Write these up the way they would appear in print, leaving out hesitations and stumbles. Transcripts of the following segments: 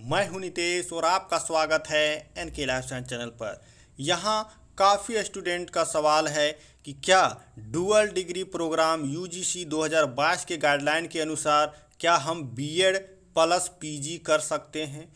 मैं हूं नितेश और आपका स्वागत है एनके लाइफ साइंस चैनल पर। यहाँ काफ़ी स्टूडेंट का सवाल है कि क्या डुअल डिग्री प्रोग्राम यूजीसी 2022 के गाइडलाइन के अनुसार क्या हम बीएड प्लस पीजी कर सकते हैं,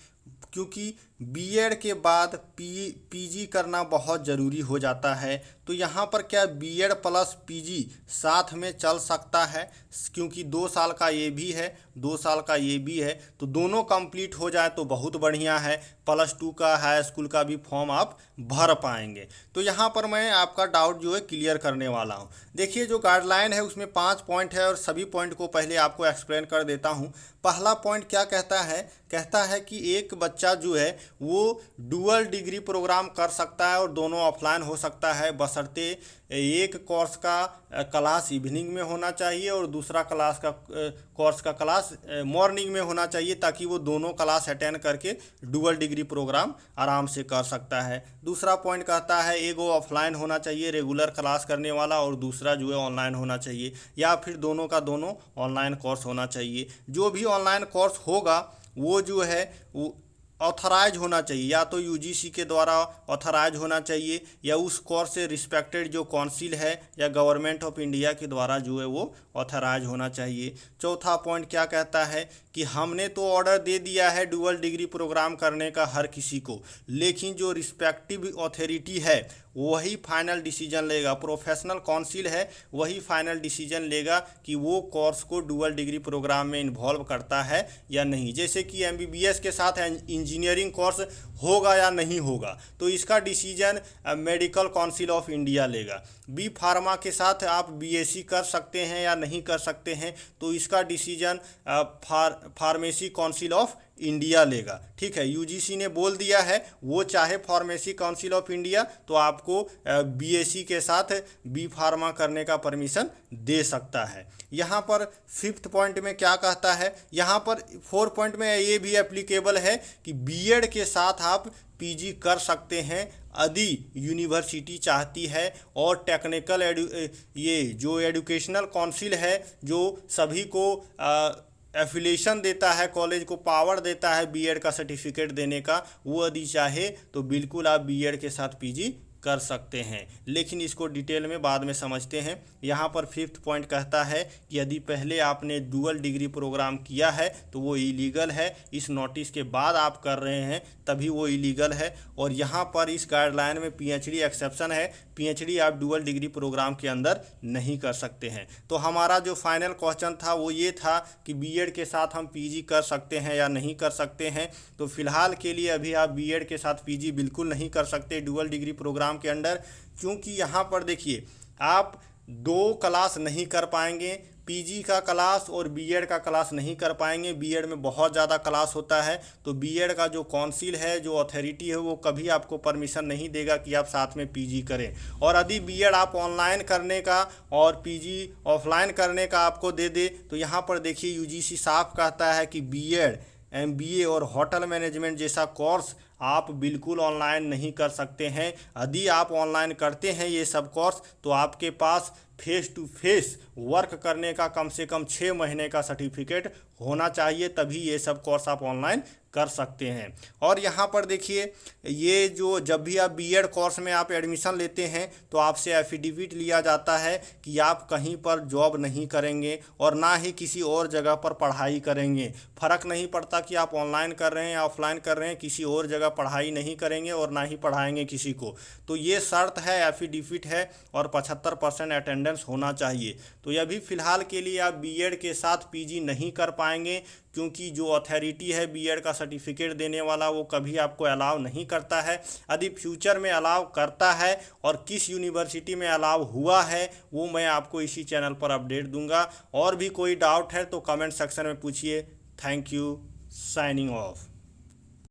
क्योंकि बीएड के बाद पीजी करना बहुत ज़रूरी हो जाता है। तो यहाँ पर क्या बीएड प्लस पीजी साथ में चल सकता है, क्योंकि 2 साल का ये भी है 2 साल का ये भी है, तो दोनों कंप्लीट हो जाए तो बहुत बढ़िया है। +2 का हाई स्कूल का भी फॉर्म आप भर पाएंगे। तो यहाँ पर मैं आपका डाउट जो है क्लियर करने वाला हूँ। देखिए, जो गाइडलाइन है उसमें 5 पॉइंट है और सभी पॉइंट को पहले आपको एक्सप्लेन कर देता हूँ। पहला पॉइंट क्या कहता है कि एक बच्चा जो है वो डुअल डिग्री प्रोग्राम कर सकता है और दोनों ऑफलाइन हो सकता है, बशर्ते एक कोर्स का क्लास इवनिंग में होना चाहिए और दूसरा कोर्स का क्लास मॉर्निंग में होना चाहिए, ताकि वो दोनों क्लास अटेंड करके डुअल डिग्री प्रोग्राम आराम से कर सकता है। दूसरा पॉइंट कहता है एक वो ऑफलाइन होना चाहिए रेगुलर क्लास करने वाला और दूसरा जो है ऑनलाइन होना चाहिए, या फिर दोनों का दोनों ऑनलाइन कोर्स होना चाहिए। जो भी ऑनलाइन कोर्स होगा वो जो है वो ऑथराइज होना चाहिए, या तो यूजीसी के द्वारा ऑथराइज होना चाहिए, या उस कोर्स से रिस्पेक्टेड जो काउंसिल है या गवर्नमेंट ऑफ इंडिया के द्वारा जो है वो ऑथराइज होना चाहिए। चौथा पॉइंट क्या कहता है कि हमने तो ऑर्डर दे दिया है डुअल डिग्री प्रोग्राम करने का हर किसी को, लेकिन जो रिस्पेक्टिव अथॉरिटी है वही फाइनल डिसीजन लेगा, प्रोफेशनल काउंसिल है वही फाइनल डिसीजन लेगा कि वो कोर्स को डुअल डिग्री प्रोग्राम में इन्वॉल्व करता है या नहीं। जैसे कि एमबीबीएस के साथ इंजीनियरिंग कोर्स होगा या नहीं होगा, तो इसका decision medical council of India लेगा। बी फार्मा के साथ आप बीएससी कर सकते हैं या नहीं कर सकते हैं, तो इसका decision pharmacy council of India लेगा। ठीक है, यूजीसी ने बोल दिया है वो चाहे फार्मेसी काउंसिल ऑफ इंडिया तो आपको बीएससी के साथ बी फार्मा करने का परमिशन दे सकता है। यहाँ पर 5th पॉइंट में क्या कहता है, यहाँ पर 4 पॉइंट में ये भी एप्लीकेबल है कि बीएड के साथ आप पीजी कर सकते हैं यदि यूनिवर्सिटी चाहती है और टेक्निकल ये जो एजुकेशनल काउंसिल है जो सभी को एफिलिएशन देता है, कॉलेज को पावर देता है बीएड का सर्टिफिकेट देने का, वो यदि चाहे तो बिल्कुल आप बीएड के साथ पीजी कर सकते हैं। लेकिन इसको डिटेल में बाद में समझते हैं। यहाँ पर 5th पॉइंट कहता है कि यदि पहले आपने डुअल डिग्री प्रोग्राम किया है तो वो इलीगल है, इस नोटिस के बाद आप कर रहे हैं तभी वो इलीगल है। और यहाँ पर इस गाइडलाइन में पीएचडी एक्सेप्शन है, पीएचडी आप डुअल डिग्री प्रोग्राम के अंदर नहीं कर सकते हैं। तो हमारा जो फाइनल क्वेश्चन था वो ये था कि बीएड के साथ हम पीजी कर सकते हैं या नहीं कर सकते हैं। तो फिलहाल के लिए अभी आप बीएड के साथ पीजी बिल्कुल नहीं कर सकते डुअल डिग्री प्रोग्राम के अंदर, क्योंकि यहाँ पर देखिए आप 2 क्लास नहीं कर पाएंगे, पीजी का क्लास और बीएड का क्लास नहीं कर पाएंगे। बीएड में बहुत ज़्यादा क्लास होता है, तो बीएड का जो काउंसिल है जो अथॉरिटी है वो कभी आपको परमिशन नहीं देगा कि आप साथ में पीजी करें। और यदि बीएड आप ऑनलाइन करने का और पीजी ऑफलाइन करने का आपको दे दे, तो यहाँ पर देखिए यूजीसी साफ कहता है कि बीएड, एमबीए और होटल मैनेजमेंट जैसा कोर्स आप बिल्कुल ऑनलाइन नहीं कर सकते हैं। यदि आप ऑनलाइन करते हैं ये सब कोर्स तो आपके पास फेस टू फेस वर्क करने का कम से कम 6 महीने का सर्टिफिकेट होना चाहिए, तभी ये सब कोर्स आप ऑनलाइन कर सकते हैं। और यहाँ पर देखिए, ये जो जब भी आप बीएड कोर्स में आप एडमिशन लेते हैं तो आपसे एफिडेविट लिया जाता है कि आप कहीं पर जॉब नहीं करेंगे और ना ही किसी और जगह पर पढ़ाई करेंगे। फ़र्क नहीं पड़ता कि आप ऑनलाइन कर रहे हैं या ऑफलाइन कर रहे हैं, किसी और जगह पढ़ाई नहीं करेंगे और ना ही पढ़ाएंगे किसी को। तो ये शर्त है, एफिडेविट है, और 75% अटेंडेंस होना चाहिए। तो यह भी फ़िलहाल के लिए आप बीएड के साथ पीजी नहीं कर पाएंगे, क्योंकि जो अथॉरिटी है बीएड का सर्टिफिकेट देने वाला वो कभी आपको अलाउ नहीं करता है। यदि फ्यूचर में अलाउ करता है और किस यूनिवर्सिटी में अलाउ हुआ है वो मैं आपको इसी चैनल पर अपडेट दूंगा। और भी कोई डाउट है तो कमेंट सेक्शन में पूछिए। Thank you, signing off.